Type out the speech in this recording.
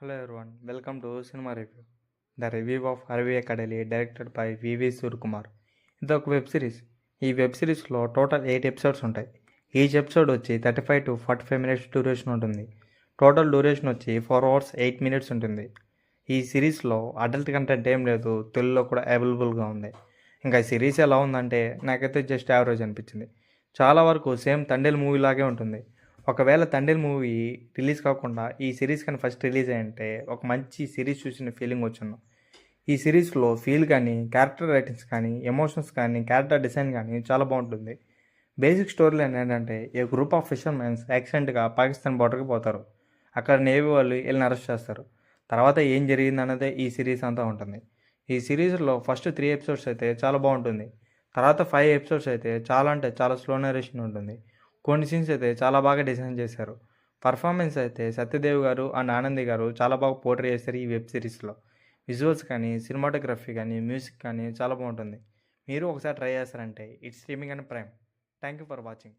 Hello everyone, welcome to Cinema Review. The review of Harvey Academy directed by వివి సూర్యకుమార్. ఇది ఒక web series. ఈ web సిరీస్లో total 8 episodes ఉంటాయి. Each episode వచ్చి 35 to 45 minutes duration ఉంటుంది. Total duration వచ్చి 4 hours 8 minutes ఉంటుంది. ఈ సిరీస్లో అడల్ట్ కంటెంట్ ఏం లేదు, తెలుగులో కూడా అవైలబుల్గా ఉంది. ఇంకా ఈ సిరీస్ ఎలా ఉందంటే నాకైతే జస్ట్ యావరేజ్ అనిపించింది. చాలా వరకు సేమ్ తండేల్ మూవీ లాగే ఉంటుంది. ఒకవేళ తండేల్ మూవీ రిలీజ్ కాకుండా ఈ సిరీస్ కానీ ఫస్ట్ రిలీజ్ అయ్యంటే ఒక మంచి సిరీస్ చూసిన ఫీలింగ్ వచ్చును. ఈ సిరీస్లో ఫీల్ కానీ, క్యారెక్టర్ రైటింగ్స్ కానీ, ఎమోషన్స్ కానీ, క్యారెక్టర్ డిజైన్ కానీ చాలా బాగుంటుంది. బేసిక్ స్టోరీ లైన్ ఏంటంటే ఏ గ్రూప్ ఆఫ్ ఫిషర్మెన్స్ యాక్సిడెంట్గా పాకిస్తాన్ బార్డర్కి పోతారు. అక్కడ నేవీ వాళ్ళు వీళ్ళని అరెస్ట్ చేస్తారు. తర్వాత ఏం జరిగింది అన్నదే ఈ సిరీస్ అంతా ఉంటుంది. ఈ సిరీస్లో ఫస్ట్ 3 ఎపిసోడ్స్ అయితే చాలా బాగుంటుంది. తర్వాత 5 ఎపిసోడ్స్ అయితే చాలా అంటే చాలా స్లో నరేషన్ ఉంటుంది. కొన్ని సీన్స్ అయితే చాలా బాగా డిజైన్ చేశారు. పర్ఫార్మెన్స్ అయితే సత్యదేవ్ గారు అండ్ ఆనంది గారు చాలా బాగా పోర్ట్రే చేశారు ఈ వెబ్ సిరీస్లో. విజువల్స్ కానీ, సినిమాటోగ్రఫీ కానీ, మ్యూజిక్ కానీ చాలా బాగుంటుంది. మీరు ఒకసారి ట్రై చేస్తారంటే it's streaming and prime. Thank you for watching.